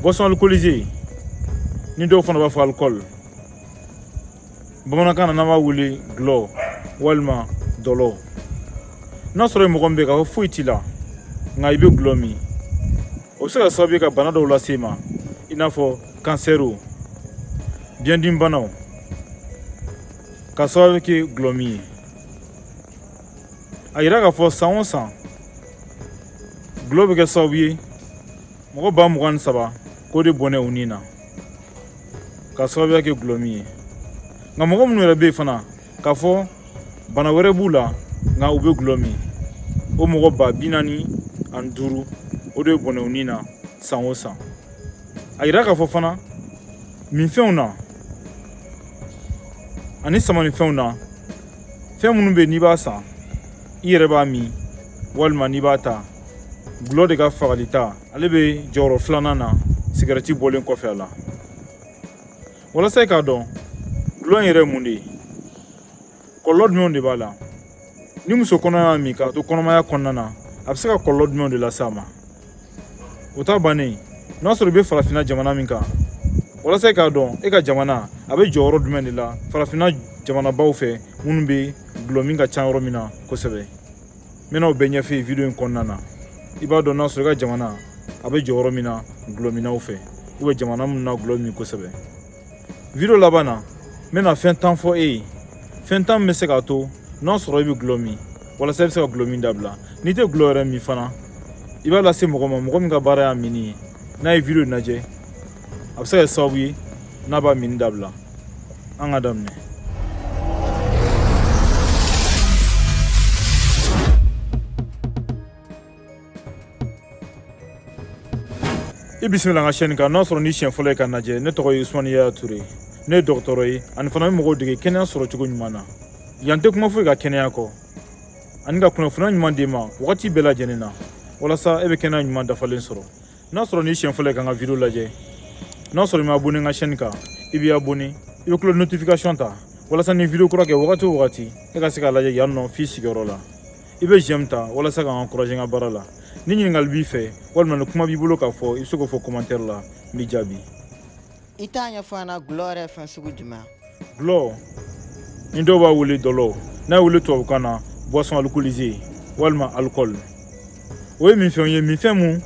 boisson alcoolisée ni dɔw fana b'a fɔ alcool bamanankan na n'an b'a wele gulɔ walima dɔlɔ n'a sɔrɔ mɔgɔ min bɛ k'a fɔ foyi t'i la nka i bɛ gulɔ min o bɛ se ka sababu ye ka bana dɔw lase i ma i n'a fɔ kansɛriw biyɛndimibanaw ka sababu kɛ gulɔ min ye a yira k'a fɔ san o san gulɔ bɛ kɛ sababu ye mɔgɔ 23,000 k'o de bɔnɛ u ni na ka sababuya kɛ gulɔ min ye nka mɔgɔ minnu yɛrɛ bɛ yen fana k'a fɔ bana wɛrɛ b'u la nka u bɛ gulɔ min o mɔgɔ 45,000 o de bɔnɛ u ni na san o san a yira k'a fɔ fana minfɛnw na ani samanifɛnw na fɛn minnu bɛ yen n'i b'a san i yɛrɛ b'a min walima n'i b'a ta gulɔ de ka fagali ta ale bɛ jɔyɔrɔ 2nan na sigarɛti bɔlen kɔfɛ a la walasa i k'a dɔn gulɔ in yɛrɛ ye mun de ye kɔlɔlɔ jumɛnw de b'a la ni muso kɔnɔma y'a min k'a to kɔnɔmaya kɔnɔna na a bɛ se ka kɔlɔlɔ jumɛnw de lase a ma o ta bannen n'a sɔrɔ i bɛ farafinna jamana min kan walasa i k'a dɔn e ka jamana a bɛ jɔyɔrɔ jumɛn de la farafinna jamanabaw fɛ minnu bɛ gulɔ min ka ca yɔrɔ min na kosɛbɛ n bɛna o bɛɛ ɲɛfɔ yen video in kɔnɔna na i b'a dɔn n'a sɔrɔ i ka jamana a bɛ jɔyɔrɔ min na gulɔminaw fɛ jamana minnu na gulɔ min kosɛbɛ video laban na n bɛna fɛn 10 fɔ e ye fɛn 10 min bɛ se k'a to n'a sɔrɔ i bɛ gulɔ min walasa i bɛ se ka gulɔ min dabila n'i tɛ gulɔ yɛrɛ min fana i b'a lase mɔgɔ ma mɔgɔ min ka baara y'a minni ye n'a ye video lajɛ a bɛ se ka kɛ sababu ye n'a b'a minni dabila an ka daminɛ i bisimila an ka chaîne kan n'a sɔrɔ ni siɲɛ fɔlɔ ye ka lajɛ ne tɔgɔ ye Usmani Yaya Ture ne ye dɔgɔtɔrɔ ye ani fana bɛ mɔgɔw dege kɛnɛya sɔrɔ cogo ɲuman na yan tɛ kuma foyi ka kɛnɛya kɔ ani ka kunnafoniya ɲuman d'e ma wagati bɛɛ lajɛlen na walasa e bɛ kɛnɛya ɲuman dafalen sɔrɔ n'a sɔrɔ ni siɲɛ fɔlɔ ye ka n ka video lajɛ n'a sɔrɔ i ma abonné n ka chaîne kan i b'i abonné i bɛ cloche notification ta walasa ni video kura kɛ wagati o wagati e ka se k'a lajɛ yan nɔ f'i sigiyɔrɔ la i bɛ j'aime ta walasa k'an encourager n ka baara la ni ɲininkali b'i fɛ walima ni kuma b'i bolo k'a fɔ i bɛ se k'o fɔ commentaire la n b'i jaabi i t'a ɲɛfɔ an na gulɔ yɛrɛ fɛn sugu jumɛn gulɔ ni dɔw b'a wele dɔlɔ n'a ye wele tubabukan na boisson alcoolisée walima alcool o ye minfɛnw ye minfɛn mun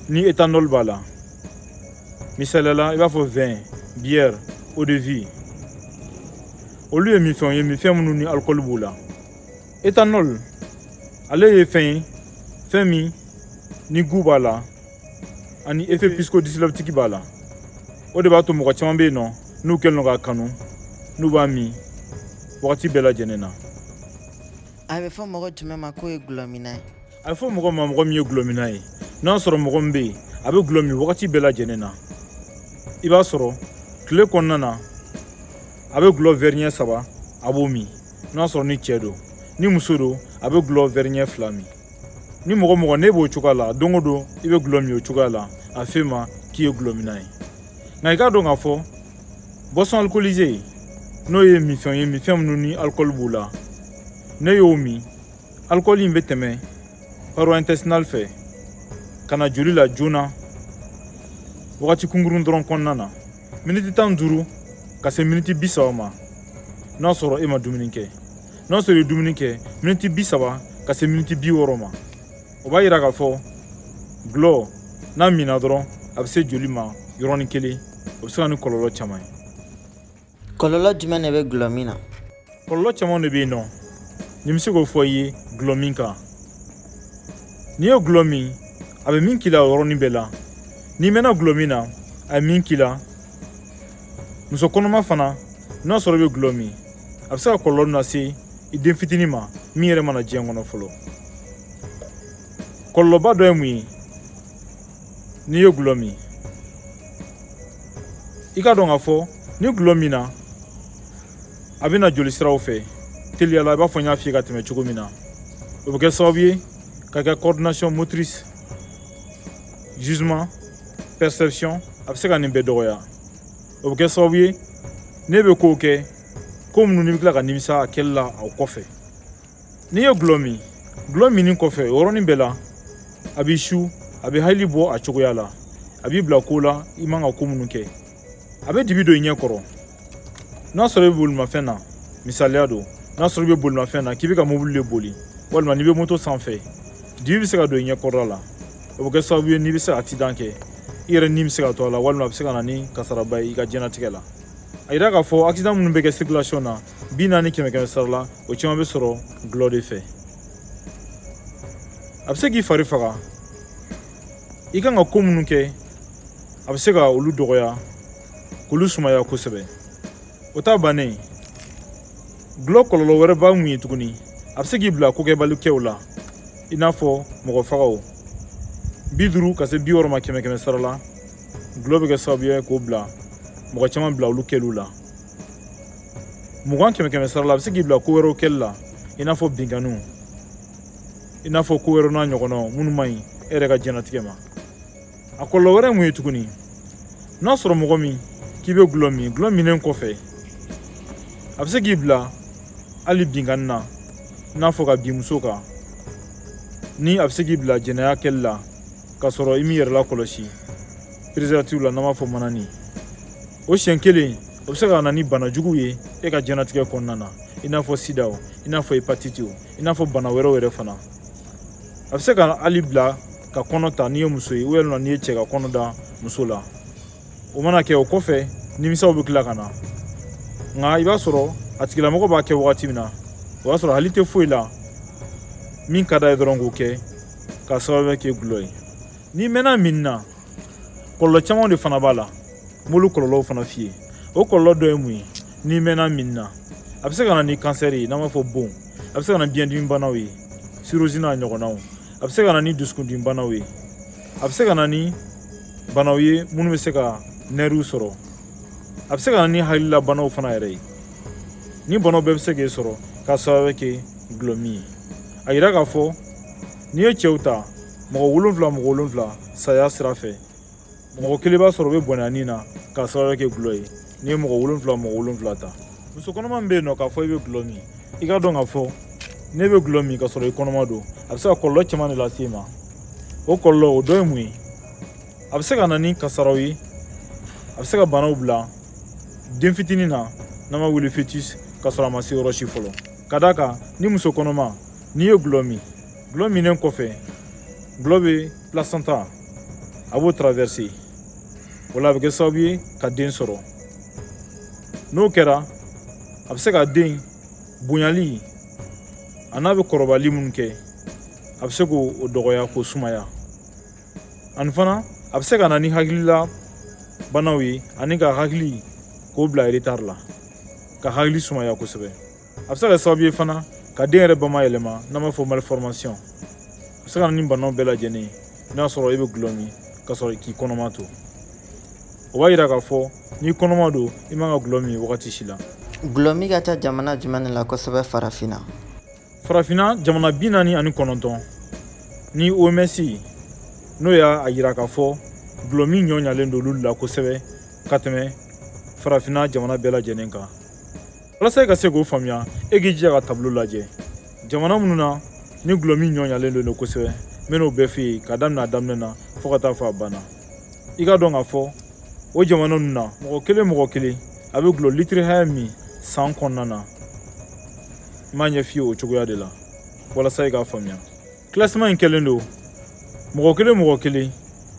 ni éthanol b'a la misaliya la i b'a fɔ vin bière eau de vie olu ye minfɛnw ye minfɛn minnu ni alcool b'u la éthanol ale ye fɛn ye fɛn min ni goût b'a la ani effet psychodysleptique b'a la o de b'a to mɔgɔ caman bɛ yen nɔ n'u kɛlen don k'a kanu n'u b'a min wagati bɛɛ lajɛlen na a bɛ fɔ mɔgɔ jumɛn ma k'o ye gulɔminna ye a bɛ fɔ mɔgɔ ma mɔgɔ min ye gulɔminna ye n'a sɔrɔ mɔgɔ min bɛ yen a bɛ gulɔ min wagati bɛɛ lajɛlen na i b'a sɔrɔ tile kɔnɔna na a bɛ gulɔ verre ɲɛ 3 a b'o min n'a sɔrɔ ni cɛ don ni muso don a bɛ gulɔ verre ɲɛ 2 min ni mɔgɔ mɔgɔ ne b'o cogoya la don o don i bɛ gulɔ min o cogoya la a f'e ma k'i ye gulɔminna ye nka i k'a dɔn k'a fɔ boisson alcoolisée n'o ye minfɛnw ye minfɛn minnu ni alcool b'u la ne y'o min alcool in bɛ tɛmɛ paro intestinal fɛ ka na joli la joona wagati kunkurun dɔrɔn kɔnɔna na miniti 15 ka se miniti 30 ma n'a sɔrɔ e ma dumuni kɛ n'a sɔrɔ i ye dumuni kɛ miniti 30 ka se miniti 60 ma o b'a yira k'a fɔ gulɔ n'a minna dɔrɔn a bɛ se joli ma yɔrɔnin kelen o bɛ se ka ni kɔlɔlɔ caman ye kɔlɔlɔ jumɛn de bɛ gulɔ min na kɔlɔlɔ caman de bɛ yen nɔ ni bɛ se k'o fɔ i ye gulɔ min kan n'i ye gulɔ min a bɛ min k'i la o yɔrɔnin bɛɛ la n'i mɛnna gulɔ min na a ye min k'i la muso kɔnɔma fana n'a sɔrɔ i bɛ gulɔ min a bɛ se ka kɔlɔlɔ lase i den fitinin ma min yɛrɛ mana diɲɛ kɔnɔ fɔlɔ kɔlɔlɔba dɔ ye mun ye n'i ye gulɔ min i ka dɔn k'a fɔ ni gulɔ min na a bɛ na joli siraw fɛ teliya la i b'a fɔ n y'a f'i ye ka tɛmɛ cogo min na o bɛ kɛ sababu ye ka kɛ coordination motrice jugement perception a bɛ se ka nin bɛɛ dɔgɔya o bɛ kɛ sababu ye ne bɛ kow kɛ ko minnu n'i bɛ tila ka nimisa a kɛli la o kɔfɛ n'i ye gulɔ minni kɔfɛ o yɔrɔnin bɛɛ la a b'i su a bɛ hali bɔ a cogoya la a b'i bila ko la i man ka ko minnu kɛ a bɛ dibi don i ɲɛ kɔrɔ n'a sɔrɔ i bɛ bolimafɛn na misaliya don n'a sɔrɔ i bɛ bolimafɛn na k'i bɛ ka mobili de boli walima n'i bɛ moto sanfɛ dibi bɛ se ka don i ɲɛ kɔrɔ la o bɛ kɛ sababu ye n'i bɛ se accident kɛ i yɛrɛ ni bɛ se ka to a la walima a bɛ se ka na ni kasaraba ye i ka diɲɛnatigɛ la a yira k'a fɔ accident minnu bɛ kɛ circulation na 40 kɛmɛ sara la o caman bɛ sɔrɔ gulɔ de fɛ a bɛ se k'i fari faga i kan ka ko minnu kɛ a bɛ se ka olu dɔgɔya k'olu sumaya kosɛbɛ o t'a bannen gulɔ kɔlɔlɔ wɛrɛ b'a mun ye tuguni a bɛ se k'i bila kokɛbalikɛw la i n'a fɔ mɔgɔ fagaw 50 ka se 60 ma kɛmɛ sara la gulɔ bɛ kɛ sababu ye k'o bila mɔgɔ caman bila olu kɛliw la 20 kɛmɛ sara la a bɛ se k'i bila ko wɛrɛw kɛli la i n'a fɔ binganiw i n'a fɔ ko wɛrɛw n'a ɲɔgɔnnaw minnu man ɲi e yɛrɛ ka diɲɛnatigɛ ma a kɔlɔlɔ wɛrɛ mun ye tuguni n'a sɔrɔ mɔgɔ min k'i bɛ gulɔ min gulɔ minen kɔfɛ a bɛ se k'i bila hali bingani na i n'a fɔ ka bin muso kan ni a bɛ se k'i bila jɛnɛya kɛli la k'a sɔrɔ i m'i yɛrɛ lakɔlɔsi préservatif la n'an b'a fɔ manani o siɲɛ kelen o bɛ se ka na ni bana juguw ye e ka diɲɛnatigɛ kɔnɔna na i n'a fɔ sidaw i n'a fɔ hepatite i n'a fɔ bana wɛrɛw yɛrɛ fana a bɛ se ka hali bila ka kɔnɔ ta n'i ye muso ye walima n'i ye cɛ ka kɔnɔ da muso la o mana kɛ o kɔfɛ nimisaw bɛ tila ka na nka i b'a sɔrɔ a tigilamɔgɔ b'a kɛ wagati min na o b'a sɔrɔ hali tɛ foyi la min ka d'a ye dɔrɔn k'o kɛ k'a sababu kɛ gulɔ ye n'i mɛnna min na kɔlɔlɔ caman de fana b'a la m'olu kɔlɔlɔw fana f'i ye o kɔlɔlɔ dɔ ye mun ye n'i mɛnna min na a bɛ se ka na ni kansɛri ye n'an b'a fɔ bon a bɛ se ka na ni biyɛndimi banaw ye cirrhose n'a ɲɔgɔnnaw a bɛ se ka na ni dusukundimi banaw ye a bɛ se ka na ni banaw ye minnu bɛ se ka nɛriw sɔrɔ a bɛ se ka na ni hakililabanaw fana yɛrɛ ye ni banaw bɛɛ bɛ se k'e sɔrɔ k'a sababu kɛ gulɔ min ye a yira k'a fɔ n'i ye cɛw ta mɔgɔ 7 saya sira fɛ mɔgɔ kelen b'a sɔrɔ o bɛ bɔnɛ nin na k'a sababu kɛ gulɔ ye n'i ye mɔgɔ 7 ta muso kɔnɔma min bɛ yen nɔ k'a fɔ i bɛ gulɔ min i ka dɔn k'a fɔ ne bɛ gulɔ min k'a sɔrɔ i kɔnɔma don a bɛ se ka kɔlɔlɔ caman de lase i ma o kɔlɔlɔ o dɔ ye mun ye a bɛ se ka na ni kasaraw ye a bɛ se ka banaw bila den fitinin na n'an b'a wele fœtus k'a sɔrɔ a ma se yɔrɔ si fɔlɔ ka d'a kan ni muso kɔnɔma n'i ye gulɔ minen kɔfɛ gulɔ bɛ placenta a b'o traverser o la a bɛ kɛ sababu ye ka den sɔrɔ n'o kɛra a bɛ se ka den bonyali a n'a bɛ kɔrɔbali minnu kɛ a bɛ se k'o dɔgɔya k'o sumaya ani fana a bɛ se ka na ni hakilila banaw ye ani ka hakili k'o bila retard la ka hakili sumaya kosɛbɛ a bɛ se ka kɛ sababu ye fana ka den yɛrɛ bamayɛlɛma n'an b'a fɔ malformation a bɛ se ka na ni banaw bɛɛ lajɛlen ye n'a sɔrɔ e bɛ gulɔ min ka sɔrɔ k'i kɔnɔma to o b'a yira k'a fɔ n'i kɔnɔma don i man ka gulɔ min wagati si la gulɔ min ka ca jamana jumɛn de la kosɛbɛ farafinna jamana 49 ni OMS n'o y'a yira k'a fɔ gulɔ min ɲɔɲalen don olu la kosɛbɛ ka tɛmɛ farafinna jamana bɛɛ lajɛlen kan walasa e ka se k'o faamuya e k'i jija ka tableau lajɛ jamana minnu na ni gulɔ min ɲɔɲalen don kosɛbɛ n bɛn'o bɛɛ f'i ye ka daminɛ a daminɛ na fo ka taa fɔ a banna i ka dɔn k'a fɔ o jamana ninnu na mɔgɔ kelen a bɛ gulɔ litiri hakɛ min san kɔnɔna na n b'a ɲɛ f'i ye o cogoya de la walasa i k'a faamuya classement in kɛlen don mɔgɔ kelen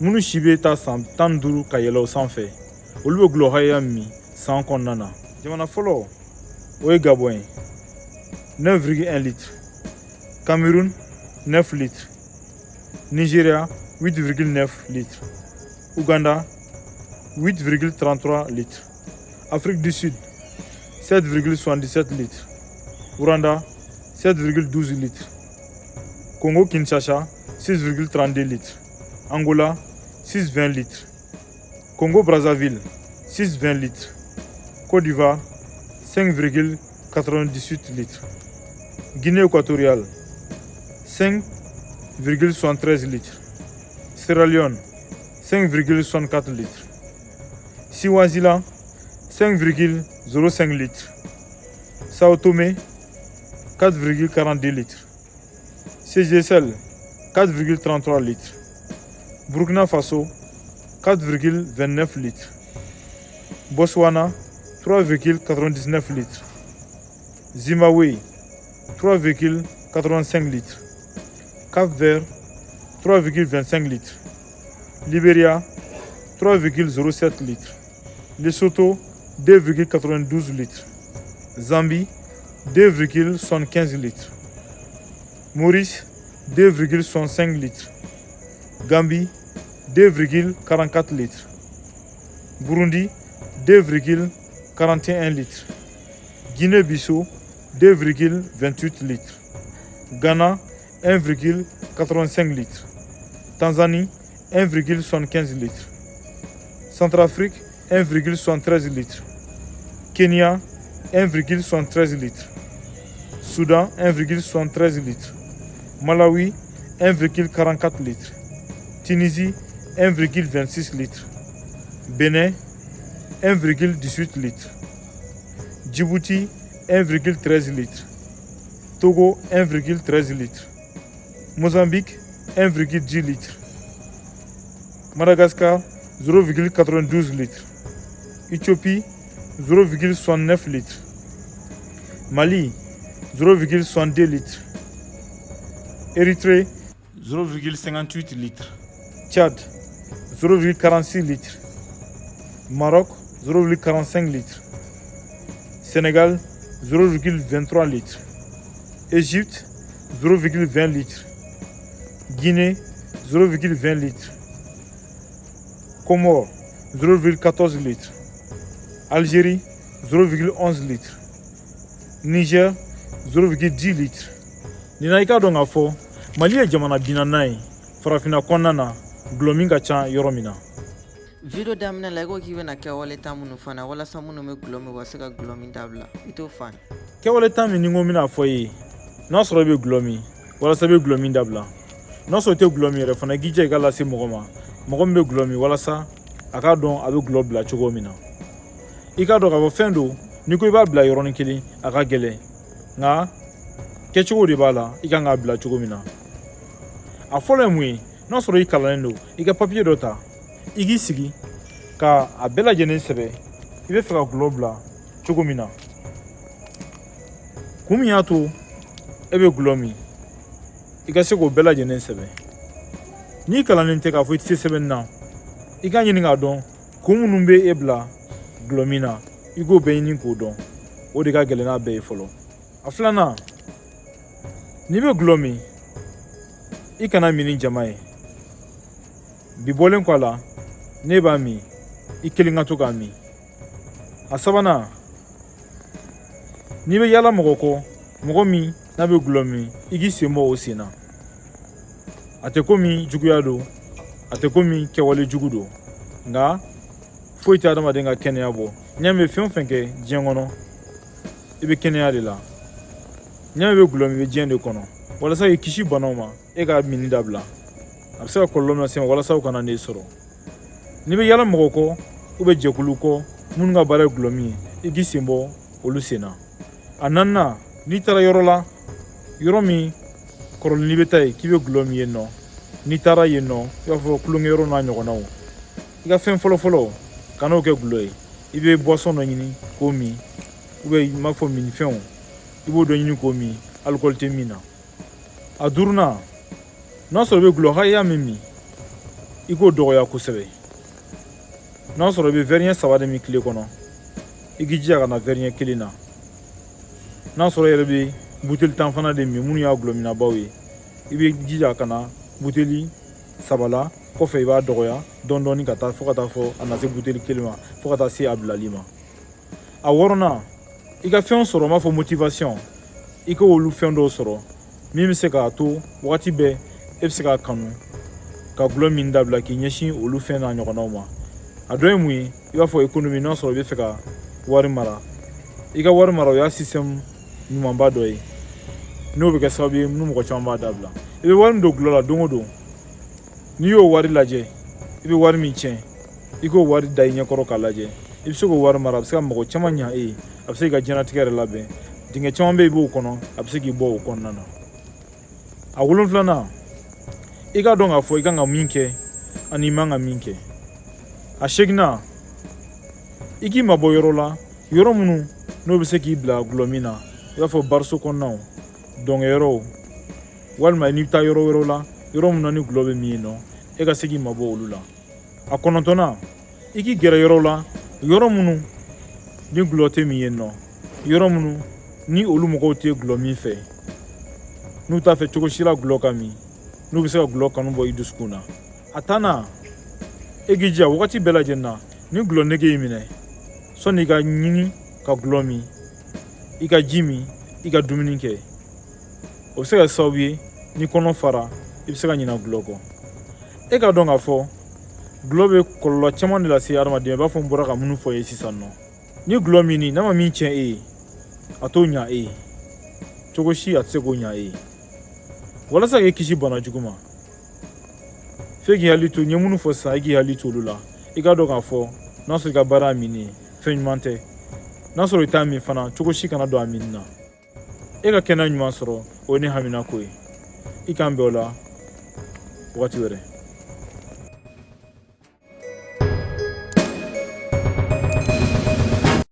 minnu si bɛ taa san 15 ka yɛlɛ o sanfɛ olu bɛ gulɔ hakɛya min san kɔnɔna na jamana fɔlɔ o ye Gabon ye 9,1 litres Cameroun 9 litres Nigeria 8,9 litres Ouganda 8,33 litres Afrique du Sud 7,77 litres Rwanda 7,12 litres Congo Kinshasa 6,32 litres Angola 6,20 litres Congo Brazzaville 6,20 litres Côte d'Ivoire 5,98 litres Guinée équatoriale 5,73 litres Sierra Leone 5,64 litres Swaziland 5,05 litres Sao Tomé 4,42 litres CGSL 4,33 litres Burkina Faso 4,29 litres. Botswana, 3,99 litres. Zimbabwe, 3,85 litres. Cap-Vert, 3,25 litres. Libéria, 3,07 litres. Lesotho, 2,92 litres. Zambie, 2,75 litres. Maurice, 2,65 litres. Gambie, 2,44 litres. Burundi, 2,41 litres. Guinée-Bissau, 2,28 litres. Ghana, 1,85 litres. Tanzanie, 1,75 litres. Centrafrique, 1,73 litres. Kenya, 1,73 litres. Soudan, 1,73 litres. Malawi, 1,44 litres. Tunisie, 1,26 litres. Bénin, 1,18 litres. Djibouti, 1,13 litres. Togo, 1,13 litres. Mozambique, 1,10 litres. Madagascar, 0,92 litres. Éthiopie, 0,69 litres. Mali, 0,62 litres. Érythrée, 0,58 litres. Tchad, 0,46 litres. Maroc, 0,45 litres. Sénégal, 0,23 litres. Égypte, 0,20 litres. Guinée, 0,20 litres. Comores, 0,14 litres. Algérie, 0,11 litres. Niger, 0,10 litres. Nina ika dɔn k'a fɔ Mali ye jamana binana ye farafina kɔnɔna na gulɔ min ka ca yɔrɔ min na. Video daminɛ la i ko k'i bɛna kɛwale tan minnu fana walasa minnu bɛ gulɔ min u ka se ka gulɔ min dabila i t'o fani. Kɛwale tan min ni n ko bɛna fɔ ye n'a sɔrɔ i bɛ gulɔ min walasa i bɛ gulɔ min dabila n'a sɔrɔ i tɛ gulɔ min yɛrɛ fana i k'i jija i ka lase mɔgɔ ma mɔgɔ min bɛ gulɔ min walasa a k'a dɔn a bɛ gulɔ bila cogo min na. I k'a dɔn k'a fɔ fɛn don n'i ko i b'a bila yɔrɔnin kelen a ka gɛlɛn nka kɛcogo de b'a la i kan k'a bila cogo min na. A fɔlɔ ye mun ye n'a sɔrɔ i kalannen don i ka papiye dɔ ta i k'i sigi ka a bɛɛ lajɛlen sɛbɛ i bɛ fɛ ka gulɔ bila cogo min na. Kun min y'a to e bɛ gulɔ min i ka se k'o bɛɛ lajɛlen sɛbɛ. N'i kalannen tɛ k'a fɔ i tɛ se sɛbɛnni na i k'a ɲini k'a dɔn kun minnu bɛ e bila gulɔ min na i k'o bɛɛ ɲini k'o dɔn o de ka gɛlɛn n'a bɛɛ ye fɔlɔ. A filanan n'i bɛ gulɔ min i kana min ni jama ye. Bi bɔlen kɔ a la ne b'a min i kelen ka to k'a min. A sabanan n'i bɛ yala mɔgɔ kɔ mɔgɔ min n'a bɛ gulɔ min i k'i sen bɔ o sen na. A tɛ komi juguya don a tɛ komi kɛwale jugu don nka foyi tɛ adamaden ka kɛnɛya bɔ. N'i y'a mɛn fɛn o fɛn kɛ diɲɛ kɔnɔ i bɛ kɛnɛya de la. N'i y'a mɛn i bɛ gulɔ min i bɛ diɲɛ de kɔnɔ walasa k'i kisi banaw ma e k'a minni dabila. A bɛ se ka kɔlɔlɔ min lase ma walasa o kana n'e sɔrɔ. N'i bɛ yala mɔgɔ kɔ u bɛ jɛkulu kɔ minnu ka baara ye gulɔ min ye i k'i sen bɔ olu sen na. A naaninan n'i taara yɔrɔ la yɔrɔ min kɔrɔlenni bɛ taa yen k'i bɛ gulɔ min yen nɔ n'i taara yen nɔ i b'a fɔ kulonkɛyɔrɔ n'a ɲɔgɔnnaw i ka fɛn fɔlɔ kan'o kɛ gulɔ ye. I bɛ boisson dɔ ɲini k'o min ou bien i m'a fɔ minifɛnw i b'o dɔ ɲini k'o min alcool tɛ min na. A duurunan n'a sɔrɔ i bɛ gulɔ hakɛya min min i k'o dɔgɔya kosɛbɛ. N'a sɔrɔ i bɛ verre ɲɛ 3 de min tile kɔnɔ i k'i jija ka na verre ɲɛ 1 na. N'a sɔrɔ i yɛrɛ bɛ buteli 10 fana de min minnu y'a gulɔminabaw ye i bɛ jija ka na buteli 3 la kɔfɛ i b'a dɔgɔya dɔɔni dɔɔni ka taa fo ka taa fɔ a na se buteli 1 ma fo ka taa se a bilali ma. A 6nan i ka fɛnw sɔrɔ n b'a fɔ motivation i ka olu fɛn dɔw sɔrɔ min bɛ se k'a to wagati bɛɛ e bɛ se k'a kanu ka gulɔ min dabila k'i ɲɛsin olu fɛn n'a ɲɔgɔnnaw ma. A dɔ ye mun ye i b'a fɔ économie n'a sɔrɔ i bɛ fɛ ka wari mara i ka wari mara o y'a système ɲumanba dɔ ye n'o bɛ kɛ sababu ye ni mɔgɔ caman b'a dabila. I bɛ wari min don gulɔ la don o don n'i y'o wari lajɛ i bɛ wari min tiɲɛ i k'o wari da i ɲɛkɔrɔ k'a lajɛ i bɛ se k'o wari mara a bɛ se ka mɔgɔ caman ɲɛ e ye a bɛ se k'i ka diɲɛlatigɛ yɛrɛ labɛn dingɛ caman bɛ yen i b'o kɔnɔ a bɛ se k'i bɔ o kɔnɔna na. A 7nan i k'a dɔn k'a fɔ i kan ka min kɛ ani i man ka min kɛ. a seginna i k'i mabɔ yɔrɔ la yɔrɔ minnu n'o bɛ se k'i bila gulɔ min na i b'a fɔ bariso kɔnɔnaw dɔnkɛyɔrɔw walima n'i bɛ taa yɔrɔ wɛrɛw la yɔrɔ min na ni gulɔ bɛ min yen nɔ e ka se k'i mabɔ olu la. A kɔnɔntɔnna i k'i gɛrɛ yɔrɔ la yɔrɔ minnu ni gulɔ tɛ min yen nɔ yɔrɔ minnu ni olu mɔgɔw tɛ gulɔ min fɛ n'u t'a fɛ cogo si la gulɔ ka min n'u bɛ se ka gulɔ kanu bɔ i dusukun na. A tanna e k'i jija wagati bɛɛ lajɛlen na ni gulɔ nege y'i minɛ sɔnni i ka ɲini ka gulɔ min i ka ji min i ka dumuni kɛ o bɛ se ka sababu ye ni kɔnɔ fara i bɛ se ka ɲinɛ gulɔ kɔ. E ka dɔn k'a fɔ gulɔ bɛ kɔlɔlɔ caman de lase adamaden i b'a fɔ n bɔra ka minnu fɔ ye sisan nɔ. Ni gulɔ min n'a ma min tiɲɛ e ye a t'o ɲa e ye cogo si a tɛ se k'o ɲa e ye. Walasa k'e kisi bana jugu ma f'e k'i hakili to n ye minnu fɔ sisan e k'i hakili to olu la i ka dɔn k'a fɔ n'a sɔrɔ i ka baara min ye fɛn ɲuman tɛ n'a sɔrɔ i t'a min fana cogo si kana don a min na. E ka kɛnɛya ɲuman sɔrɔ o ye ne haminako ye i k'an bɛn o la wagati wɛrɛ.